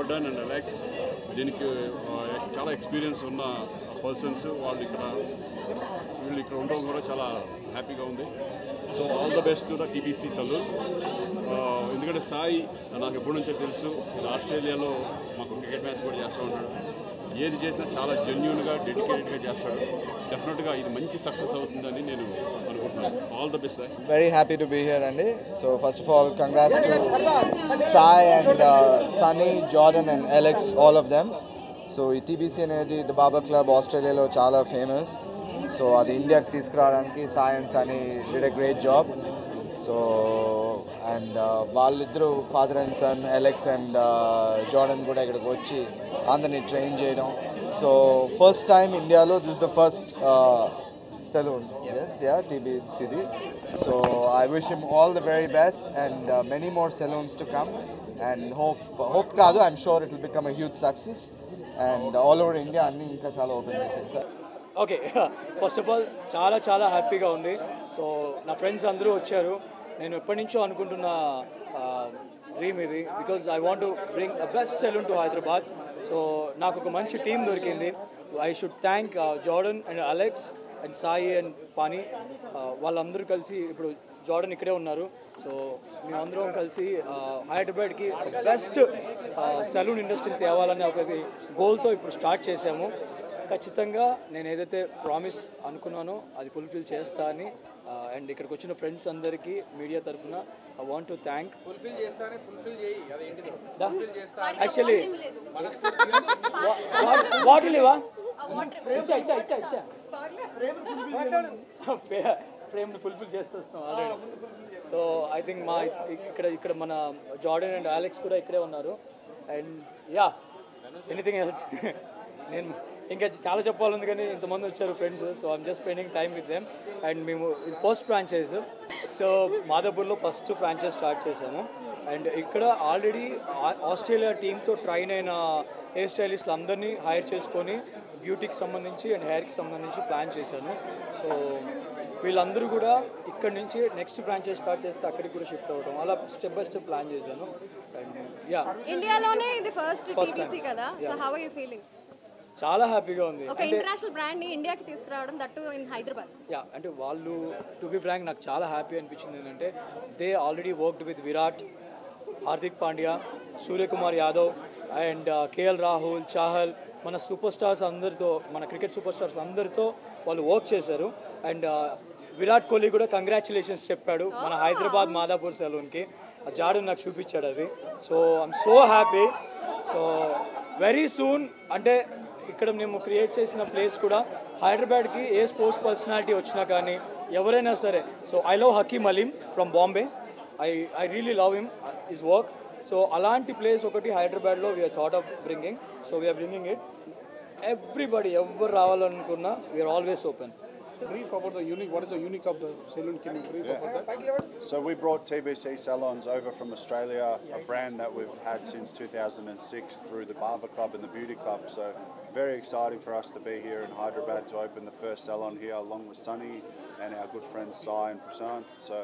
Jordan and Alex దీనికి చాలా experience ఉన్న పర్సన్స్ వీళ్ళు ఇక్కడ ఉండడం కూడా చాలా హ్యాపీగా ఉంది. So all the best to the TBC salon. ఎందుకంటే సాయి నాకు ఎప్పటి నుంచో తెలుసు, ఆస్ట్రేలియాలో మాకు క్రికెట్ మ్యాచ్ కూడా చేస్తూ ఉంటాడు. ఏది చేసినా చాలా జెన్యూన్గా డెడికేటెడ్గా చేస్తాడు. డెఫినెట్గా ఇది మంచి సక్సెస్ అవుతుందని నేను అనుకుంటున్నాను. All the best sir. Very happy to be here, Andy. So first of all, congrats to Sai and Sunny, Jordan and Alex, all of them. So TBC అనేది the Barber Club ఆస్ట్రేలియాలో చాలా famous. So అది ఇండియాకి తీసుకురావడానికి Sai and Sunny did a great job. So and వాళ్ళిద్దరూ father and son Alex and Jordan కూడా ఇక్కడికి వచ్చి అందరినీ ట్రైన్ చేయడం. సో ఫస్ట్ టైం ఇండియాలో this the first saloon. Yes, yeah, TBCD. So I wish him all the very best and many more saloons to come. And hope kaadu, I'm sure it will become a huge success. And all over India, anni inka chala open chesar. Okay, first of all చాలా చాలా హ్యాపీగా ఉంది. So నా friends అందరూ వచ్చారు. నేను ఎప్పటి నుంచో అనుకుంటున్న డ్రీమ్ ఇది, because I want to bring the best salon to Hyderabad. So నాకు ఒక మంచి టీం దొరికింది. I should thank Jordan and Alex and Sai and పానీ. వాళ్ళందరూ కలిసి ఇప్పుడు జార్డన్ ఇక్కడే ఉన్నారు. సో మేమందరం కలిసి హైదరాబాద్కి బెస్ట్ సెలూన్ ఇండస్ట్రీని తేవాలనే ఒక గోల్తో ఇప్పుడు స్టార్ట్ చేశాము. ఖచ్చితంగా నేను ఏదైతే ప్రామిస్ అనుకున్నానో అది ఫుల్ఫిల్ చేస్తా అని. అండ్ ఇక్కడికి వచ్చిన ఫ్రెండ్స్ అందరికీ మీడియా తరఫున I want to thank. Actually bottle ఇవా ఇచ్చా ఇచ్చా ఇచ్చా ఇచ్చా ఫ్రేమ్ని ఫుల్ఫిల్ చేసేస్తాం ఆల్రెడీ. సో ఐ థింక్ మా ఇక్కడ మన జార్డన్ అండ్ అలెక్స్ కూడా ఇక్కడే ఉన్నారు. అండ్ యా, ఎనీథింగ్ ఎల్స్ నేను ఇంకా చాలా చెప్పాలని కానీ ఇంతమంది వచ్చారు friends. So I'm just spending time with them. And మేము ఫస్ట్ ఫ్రాంచైజ్, సో మాదాపూర్లో ఫస్ట్ ఫ్రాంచైజ్ స్టార్ట్ చేసాము. అండ్ ఇక్కడ ఆల్రెడీ ఆస్ట్రేలియా టీంతో ట్రైన్ అయిన హెయిర్ స్టైలిస్టులు అందరినీ హైర్ చేసుకొని బ్యూటీకి సంబంధించి అండ్ హెయిర్కి సంబంధించి ప్లాన్ చేశాను. సో వీళ్ళందరూ కూడా ఇక్కడ నుంచి నెక్స్ట్ ఫ్రాంచైజ్ స్టార్ట్ చేస్తే అక్కడికి కూడా షిఫ్ట్ అవ్వడం, అలా స్టెప్ బై స్టెప్ ప్లాన్ చేశాను. అండ్ యా, ఇండియాలోనే ఇది ఫస్ట్ టీబీసీ కదా. So how are you feeling? చాలా హ్యాపీగా ఉంది. ఒక ఇంటర్నేషనల్ బ్రాండ్ ని ఇండియాకి తీసుకురావడం, that too in Hyderabad. Yeah, అంటే వాళ్ళు టు బి ఫ్రాంక్ నాకు చాలా హ్యాపీ అనిపించింది. ఏంటంటే they already worked with Virat, Hardik Pandya, Suryakumar Yadav and KL Rahul, Chahal, మన సూపర్ స్టార్స్ అందరితో, మన క్రికెట్ సూపర్ స్టార్స్ అందరితో వాళ్ళు వర్క్ చేశారు. అండ్ విరాట్ కోహ్లీ కూడా కంగ్రాచులేషన్స్ చెప్పాడు మన హైదరాబాద్ మాదాపూర్ సెలూన్కి. ఆ జాడు నాకు చూపించాడు అది. So I'm so happy. So very soon అంటే ఇక్కడ మేము క్రియేట్ చేసిన ప్లేస్ కూడా హైదరాబాద్కి ఏ స్పోర్ట్స్ పర్సనాలిటీ వచ్చినా కానీ ఎవరైనా సరే. So I love Hakim Aleem from Bombay. I really love him, his work. So అలాంటి ప్లేస్ ఒకటి హైదరాబాద్లో we're thought of bringing. So we're bringing it. Everybody ఎవరు రావాలనుకున్నా we're always open. Brief about the unique. What is the unique of the saloon? Can you brief about that? So we brought TBC Salons over from Australia, a brand that we've had since 2006 through the Barber Club and the Beauty Club. So very exciting for us to be here in Hyderabad to open the first salon here along with Sunny and our good friends Sai and Prashant. So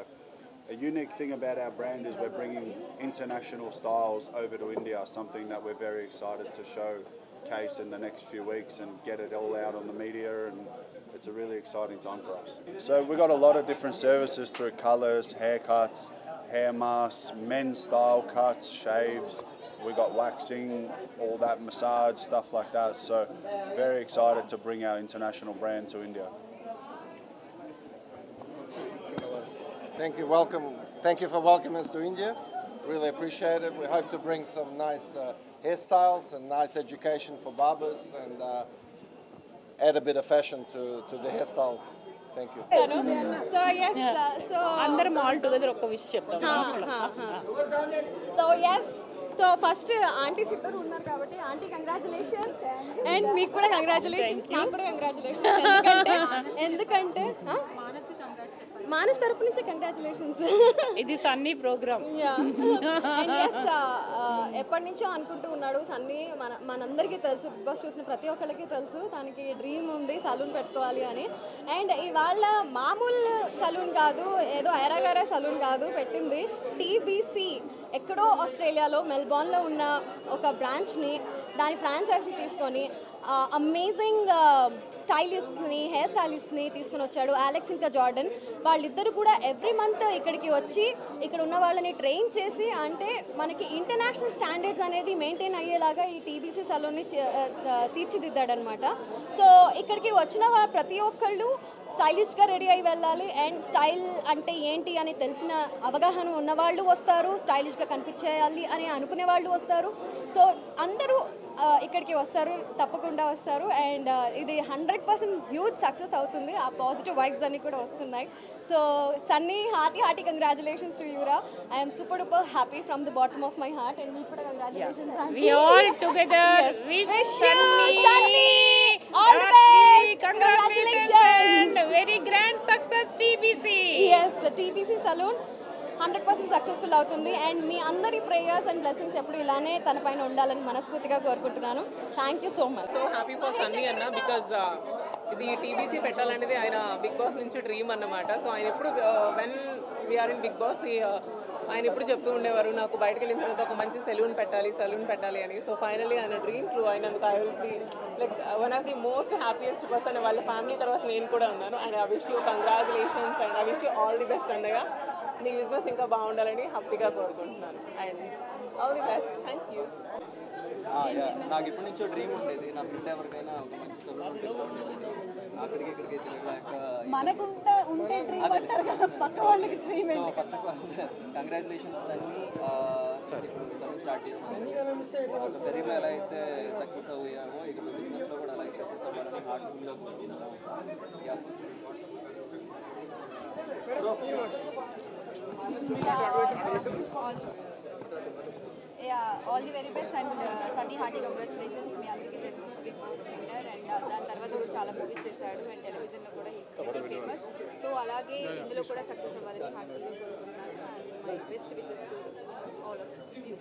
a unique thing about our brand is we're bringing international styles over to India, something that we're very excited to showcase in the next few weeks and get it all out on the media, and it's a really exciting time for us. So we've got a lot of different services through colours, haircuts, hair masks, men's style cuts, shaves. We got waxing, all that massage, stuff like that. So very excited to bring our international brand to India. Thank you. Welcome. Thank you for welcoming us to India. Really appreciate it. We hope to bring some nice hairstyles and nice education for barbers and add a bit of fashion to the hairstyles. Thank you. So yes, so అందరం all together ఒక విషయం చెప్తాం. So yes, so first aunties ఇద్దరు ఉన్నారు కాబట్టి aunty congratulations. And మీకు కూడా congratulations, నాకు కూడా కంగ్రాచులేషన్స్. ఎందుకంటే మానస్ తరపు నుంచి కంగ్రాచులేషన్స్. ఇది సన్నీ ప్రోగ్రామ్. ఎప్పటి నుంచో అనుకుంటూ ఉన్నాడు సన్నీ. మనందరికీ తెలుసు, బిగ్ బాస్ చూసిన ప్రతి ఒక్కరికి తెలుసు తనకి డ్రీమ్ ఉంది సలూన్ పెట్టుకోవాలి అని. అండ్ ఇవాళ మామూలు సలూన్ కాదు, ఏదో ఐరాగారే సలూన్ కాదు పెట్టింది, TBC ఎక్కడో ఆస్ట్రేలియాలో మెల్బోర్న్లో ఉన్న ఒక బ్రాంచ్ని దాని ఫ్రాంచైజీ తీసుకొని అమేజింగ్ స్టైలిస్ట్ని హెయిర్ స్టైలిస్ట్ని తీసుకుని వచ్చాడు, అలెక్స్ ఇంకా జార్డన్. వాళ్ళిద్దరు కూడా ఎవ్రీ మంత్ ఇక్కడికి వచ్చి ఇక్కడ ఉన్న వాళ్ళని ట్రైన్ చేసి అంటే మనకి ఇంటర్నేషనల్ స్టాండర్డ్స్ అనేది మెయింటైన్ అయ్యేలాగా ఈ టీబీసీ సలూన్ని తీర్చిదిద్దాడనమాట. సో ఇక్కడికి వచ్చిన ప్రతి ఒక్కళ్ళు స్టైలిష్గా రెడీ అయ్యి వెళ్ళాలి అండ్ స్టైల్ అంటే ఏంటి అని తెలిసిన అవగాహన ఉన్నవాళ్ళు వస్తారు, స్టైలిష్గా కనిపించేయాలి అని అనుకునే వాళ్ళు వస్తారు. సో అందరూ ఇక్కడికి వస్తారు, తప్పకుండా వస్తారు. అండ్ ఇది 100% హ్యూజ్ సక్సెస్ అవుతుంది. ఆ పాజిటివ్ వైబ్స్ అన్నీ కూడా వస్తున్నాయి. So Sunny hearty congratulations to యూరా. I'm super duper happy from the bottom of my heart. And మీకు కూడా congratulations. We all together wish Sunny all the best. congratulations and very grand success TBC. Yes, the TBC Saloon 100% successful అవుతుంది. And మీ అందరి prayers and blessings ఎప్పుడు ఇలానే తన పైన ఉండాలని మనస్ఫూర్తిగా కోరుకుంటున్నాను. Thank you so much. So happy for Sunny అన్న బికాజ్ ఇది టీబీసీ పెట్టాలనేది ఆయన బిగ్ బాస్ నుంచి డ్రీమ్ అన్నమాట. సో ఆయన ఎప్పుడు when we're in Bigg Boss ఆయన ఎప్పుడు చెప్తూ ఉండేవారు నాకు బయటకు వెళ్ళిన తర్వాత ఒక మంచి సెలూన్ పెట్టాలి అని. సో ఫైనల్లీ ఆయన డ్రీమ్ ట్రూ అయినందుకు I will be like one of the most happiest person. వాళ్ళ ఫ్యామిలీ తర్వాత నేను కూడా ఉన్నాను. And I wish you congratulations and I wish you all the best అన్నగా. నీ బిజినెస్ ఇంకా బాగుండాలని హ్యాపీగా కోరుకుంటున్నాను. And all the best. Thank you. నాకు ఇప్పటి నుంచో డ్రీమ్ ఉండేది, నా ఫ్రెండ్ ఎవరికైనా ఒక మంచి సలూన్ ఉండేది. అక్కడికి ఇక్కడికి తిరగలేక so first of all congratulations అన్ని ఇప్పుడు సలూన్ స్టార్ట్ చేసినాను. సో కెరీర్లో ఎలా అయితే సక్సెస్ అయ్యామో ఇక బిజినెస్లో కూడా అలా సక్సెస్ అవ్వాలని హార్ట్ఫుల్గా కోరుకుంటున్నాను. All the very best and sunny hearty congratulations. మీ అందరికీ తెలుసు బిగ్ బాస్ విన్నర్ అండ్ దాని తర్వాత కూడా చాలా మూవీస్ చేశాడు అండ్ టెలివిజన్లో కూడా ఫేమస్. సో అలాగే ఇందులో కూడా సక్సెస్ అవ్వాలని హార్టీగా కోరుకుంటున్నాను. And my best wishes to all of you.